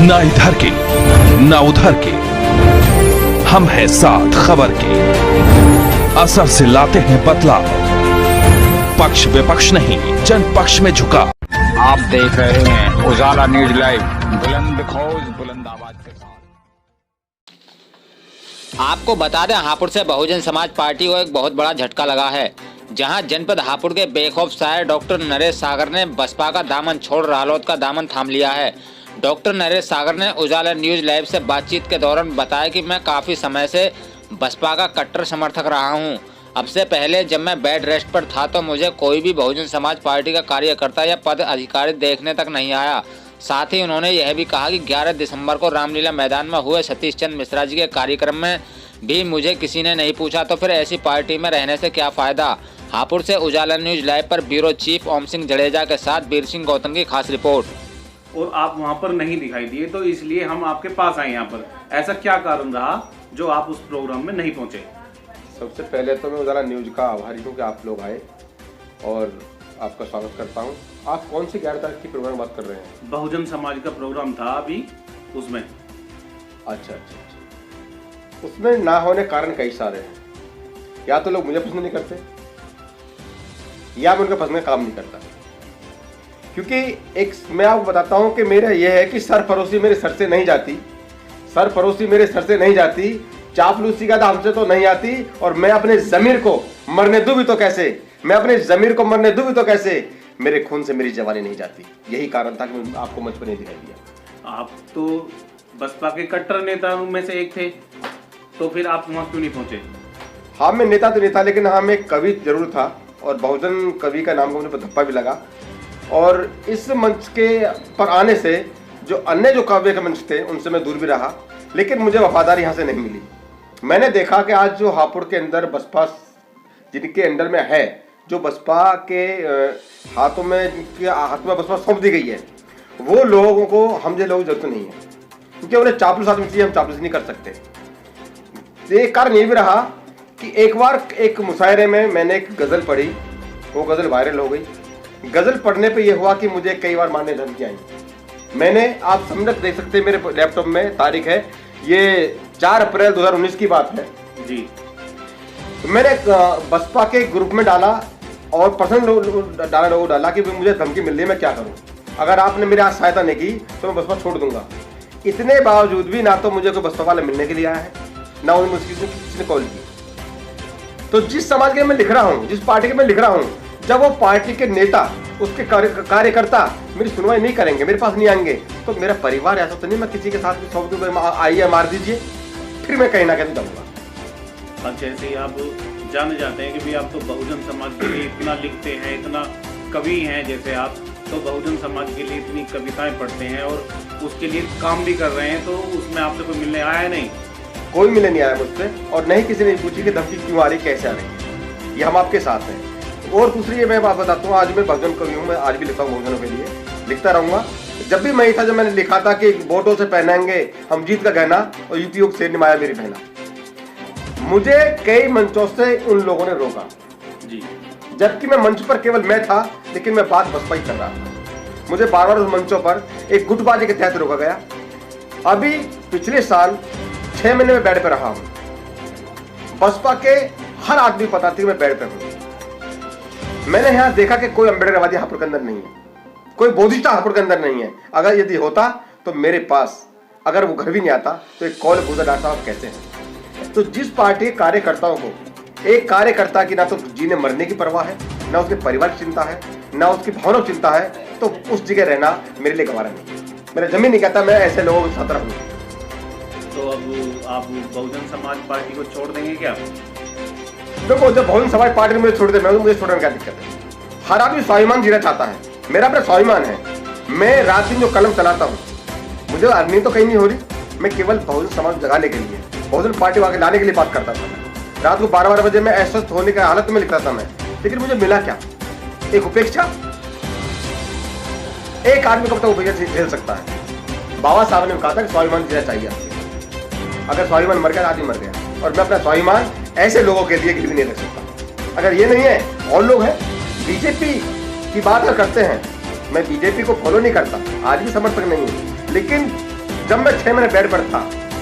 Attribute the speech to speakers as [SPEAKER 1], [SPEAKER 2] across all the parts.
[SPEAKER 1] ना इधर के ना उधर के, हम हैं साथ खबर के, असर से लाते हैं बदलाव, पक्ष विपक्ष नहीं जन पक्ष में झुका।
[SPEAKER 2] आप देख रहे हैं उजाला न्यूज लाइव, बुलंद खोज बुलंद आवाज के साथ।
[SPEAKER 3] आपको बता दें, हापुड़ से बहुजन समाज पार्टी को एक बहुत बड़ा झटका लगा है, जहां जनपद हापुड़ के बेखौफ शायर डॉक्टर नरेश सागर ने बसपा का दामन छोड़ रालोद का दामन थाम लिया है। डॉक्टर नरेश सागर ने उजाला न्यूज लाइव से बातचीत के दौरान बताया कि मैं काफ़ी समय से बसपा का कट्टर समर्थक रहा हूं। अब से पहले जब मैं बेड रेस्ट पर था तो मुझे कोई भी बहुजन समाज पार्टी का कार्यकर्ता या पद अधिकारी देखने तक नहीं आया। साथ ही उन्होंने यह भी कहा कि 11 दिसंबर को रामलीला मैदान में हुए सतीश चंद्र मिश्रा जी के कार्यक्रम में भी मुझे किसी ने नहीं पूछा, तो फिर ऐसी पार्टी में रहने से क्या फ़ायदा। हापुड़ से उजाला न्यूज लाइव पर ब्यूरो चीफ ओम सिंह जडेजा के साथ वीर सिंह गौतम की खास रिपोर्ट।
[SPEAKER 4] और आप वहाँ पर नहीं दिखाई दिए, तो इसलिए हम आपके पास आए यहाँ पर। ऐसा क्या कारण रहा जो आप उस प्रोग्राम में नहीं पहुँचे?
[SPEAKER 5] सबसे पहले तो मैं उजाला न्यूज का आभारी हूँ कि आप लोग आए और आपका स्वागत करता हूँ। आप कौन सी 11 तारीख की प्रोग्राम बात कर रहे हैं?
[SPEAKER 4] बहुजन समाज का प्रोग्राम था अभी उसमें।
[SPEAKER 5] अच्छा। उसमें ना होने कारण कई सारे हैं। या तो लोग मुझे पसंद नहीं करते या मैं उनके पसंद का काम नहीं करता। क्योंकि एक मैं आपको बताता हूँ कि मेरा यह है कि सरफरोशी मेरे सर से नहीं जाती, सरफरोशी मेरे सर से नहीं जाती, चापलूसी का हमसे तो नहीं आती। और मैं अपने ज़मीर को मरने दूँ भी तो कैसे, मैं अपने ज़मीर को मरने दूँ भी तो कैसे, मेरे खून से मेरी जवानी नहीं जाती। यही कारण था कि मैं आपको मंच पर नहीं दिखाई दिया।
[SPEAKER 4] आप तो बसपा के कट्टर नेता में से एक थे, तो फिर आप वहाँ क्यों नहीं पहुँचे?
[SPEAKER 5] हाँ, मैं नेता तो नहीं था, लेकिन हाँ मैं कवि जरूर था और बहुजन कवि का नाम को मुझे धप्पा भी लगा। और इस मंच के पर आने से जो अन्य जो काव्य के मंच थे उनसे मैं दूर भी रहा, लेकिन मुझे वफादारी यहाँ से नहीं मिली। मैंने देखा कि आज जो हापुड़ के अंदर बसपा जिनके अंडर में है, जो बसपा के हाथों में जिनके हाथ में बसपा सौंप दी गई है, वो लोगों को हम जो लोग जरूरत नहीं है, क्योंकि उन्हें चापलूस आदमी चाहिए, हम चापलूस नहीं कर सकते। एक कारण ये भी रहा कि एक बार एक मुशायरे में मैंने एक गज़ल पढ़ी, वो गज़ल वायरल हो गई। गज़ल पढ़ने पे ये हुआ कि मुझे कई बार मारने धमकी आई। मैंने, आप समझ देख सकते हैं मेरे लैपटॉप में तारीख है, ये 4 अप्रैल 2019 की बात है
[SPEAKER 4] जी।
[SPEAKER 5] तो मैंने बसपा के ग्रुप में डाला और पर्सनल डाला कि मुझे धमकी मिल रही है, मैं क्या करूं, अगर आपने मेरी आज सहायता नहीं की तो मैं बसपा छोड़ दूंगा। इतने बावजूद भी ना तो मुझे कोई बसपा वाला मिलने के लिए आया है, ना उन्होंने मुझे किसी ने कॉल की। तो जिस समाज के मैं लिख रहा हूँ, जिस पार्टी के मैं लिख रहा हूँ, जब वो पार्टी के नेता, उसके कार्यकर्ता मेरी सुनवाई नहीं करेंगे, मेरे पास नहीं आएंगे, तो मेरा परिवार ऐसा तो नहीं मैं किसी के साथ भी 100 रुपये आइए मार दीजिए, फिर मैं कहीं ना कहीं जाऊँगा।
[SPEAKER 4] अब जैसे ही आप जाने जाते हैं कि भी आप तो बहुजन समाज के लिए इतना लिखते हैं, इतना कवि हैं जैसे आप, तो बहुजन समाज के लिए इतनी कविताएं पढ़ते हैं और उसके लिए काम भी कर रहे हैं, तो उसमें आपसे कोई मिलने आया नहीं?
[SPEAKER 5] कोई मिलने नहीं आया मुझसे, और नहीं किसी ने पूछी कि धमकी क्यों आ रही, कैसे आ रही है। ये हम आपके साथ हैं। और दूसरी ये मैं बात बताता हूँ, आज मैं बहुजन कवि हूँ, मैं आज भी लिखता हूँ बहुजनों के लिए, लिखता रहूँगा। जब भी मैं था, जब मैंने लिखा था कि वोटों से पहनाएंगे हम जीत का गहना और यूपीओ से निमाया मेरी बहना, मुझे कई मंचों से उन लोगों ने रोका
[SPEAKER 4] जी, जबकि
[SPEAKER 5] मैं मंच पर केवल मैं था, लेकिन मैं बात बसपा ही कर रहा था। मुझे बार-बार उस मंचों पर एक गुटबाजी के तहत रोका गया। अभी पिछले साल 6 महीने में बेड पे रहा हूँ। बसपा के हर आदमी पता थी मैं बेड पे हूँ। मैंने यहाँ देखा कि कोई अम्बेडकरवादी हापुड़ के अंदर नहीं है, कोई बोधिष्ठा हापुड़ के अंदर नहीं है। अगर यदि होता तो मेरे पास, अगर वो घर भी नहीं आता तो एक कॉल पूछा, डॉक्टर साहब कैसे हैं। तो जिस पार्टी के कार्यकर्ताओं को, एक कार्यकर्ता की ना तो जीने मरने की परवाह है, ना उसके परिवार की चिंता है, ना उसकी भावना की चिंता है, तो उस जगह रहना मेरे लिए गवारा नहीं। मेरा जमीन नहीं कहता मैं ऐसे लोगों के साथ रहूँ।
[SPEAKER 4] तो अब आप बहुजन समाज पार्टी को छोड़ देंगे क्या?
[SPEAKER 5] देखो, जब बहुजन समाज पार्टी मुझे छोड़ दे, मुझे छोड़ने में क्या दिक्कत है? हर आदमी स्वाभिमान जीना चाहता है, मेरा अपना स्वाभिमान है। मैं रात दिन जो कलम चलाता हूँ, मुझे अर्निंग तो कहीं नहीं हो रही, मैं केवल बहुजन समाज जगाने के लिए, बहुजन पार्टी वहाँ लाने के लिए बात करता था। रात को 12-12 बजे मैं अस्वस्थ होने की हालत में लिखता था मैं, लेकिन मुझे मिला क्या? एक उपेक्षा। एक आदमी कब तक उपेक्षा झेल सकता है? बाबा साहब ने कहा था कि स्वाभिमान जीना चाहिए आपको। अगर स्वाभिमान मर गया, आदमी मर गया, और मैं अपना स्वाभिमान ऐसे लोगों के लिए गिरवी नहीं रख सकता। अगर ये नहीं है, और लोग हैं बीजेपी की बात करते हैं, मैं बीजेपी को फॉलो नहीं करता, आज भी समर्थक नहीं हूँ, लेकिन जब मैं 6 महीने बेड पर था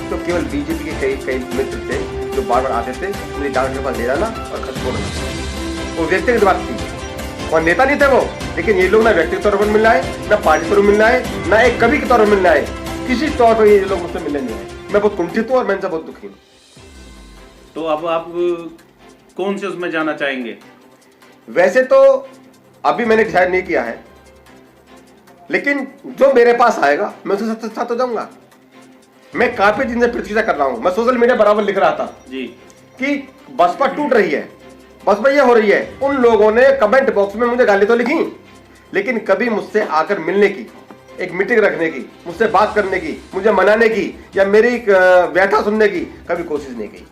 [SPEAKER 5] तो केवल बीजेपी के कई मित्र थे जो बार बार आते थे, मुझे डॉक्टर के पास ले जाना और खत छोड़ना। वो व्यक्तिगत बात थी, और नेता नहीं थे वो। लेकिन ये लोग ना व्यक्तिगत तौर पर मिलना है, ना पार्टी तौर पर मिलना है, ना एक कवि के तौर पर मिलना है, किसी तौर पर ये लोग मुझसे मिलने नहीं आए। मैं बहुत कुंठित हूँ और मैं इनसे बहुत दुखी हूँ।
[SPEAKER 4] तो अब आप कौन से उसमें जाना चाहेंगे?
[SPEAKER 5] वैसे तो अभी मैंने डिसाइड नहीं किया है, लेकिन जो मेरे पास आएगा मैं उसके साथ तो जाऊंगा। मैं काफी दिन से प्रतीक्षा कर रहा हूं। मैं सोशल मीडिया बराबर लिख रहा था
[SPEAKER 4] जी
[SPEAKER 5] कि बसपा टूट रही है, बसपा ये हो रही है। उन लोगों ने कमेंट बॉक्स में मुझे गाली तो लिखी, लेकिन कभी मुझसे आकर मिलने की, एक मीटिंग रखने की, मुझसे बात करने की, मुझे मनाने की या मेरी व्याख्या सुनने की कभी कोशिश नहीं की।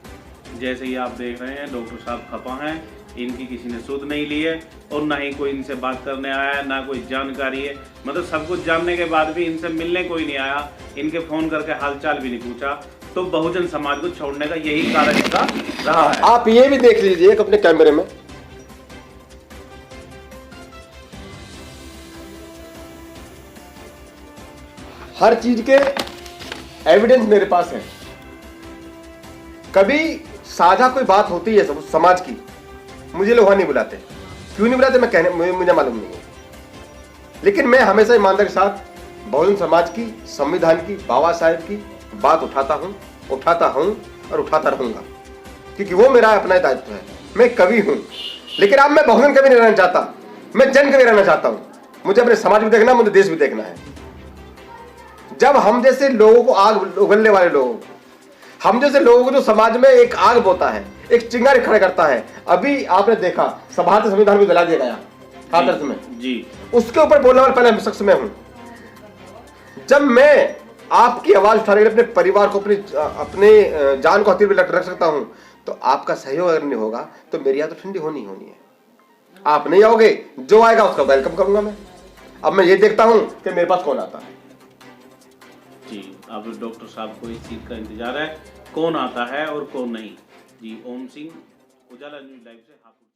[SPEAKER 4] जैसे ही आप देख रहे हैं डॉक्टर साहब खपा हैं, इनकी किसी ने सुध नहीं ली है और ना ही कोई इनसे बात करने आया है, ना कोई जानकारी है। मतलब सब कुछ जानने के बाद भी इनसे मिलने कोई नहीं आया, इनके फोन करके हालचाल भी नहीं पूछा। तो बहुजन समाज को छोड़ने का यही कारण इसका रहा है।
[SPEAKER 5] आप ये भी देख लीजिए अपने कैमरे में, हर चीज के एविडेंस मेरे पास है। कभी साझा कोई बात होती है समाज की, मुझे लोग वहां नहीं बुलाते। क्यों नहीं बुलाते मैं कहने मुझे मालूम नहीं है, लेकिन मैं हमेशा ईमानदारी के साथ बहुजन समाज की, संविधान की, बाबा साहेब की बात उठाता हूं और उठाता रहूंगा, क्योंकि वो मेरा अपना दायित्व है। मैं कवि हूं, लेकिन अब मैं बहुजन कवि नहीं रहना चाहता, मैं जन कवि रहना चाहता हूं। मुझे अपने समाज भी देखना है, मुझे देश भी देखना है। जब हम जैसे लोगों को आग उगलने वाले लोग, हम जैसे लोगों को जो समाज में एक आग बोता है, एक चिंगारी खड़ा करता है, अभी आपने देखा भारतीय संविधान को जला दिया गया हाथरस में
[SPEAKER 4] जी,
[SPEAKER 5] उसके ऊपर बोलने वाला पहले शख्स मैं हूं। जब मैं आपकी आवाज उठा अपने परिवार को, अपने जान को हथेली पे रख सकता हूं, तो आपका सहयोग अगर नहीं होगा तो मेरी याद तो ठंडी होनी है। आप नहीं आओगे, जो आएगा उसका वेलकम करूंगा मैं। अब मैं ये देखता हूं कि मेरे पास कौन आता है।
[SPEAKER 4] जी, अब डॉक्टर साहब को इस चीज का इंतजार है, कौन आता है और कौन नहीं। जी, ओम सिंह, उजाला न्यूज़ लाइव से हापुड़।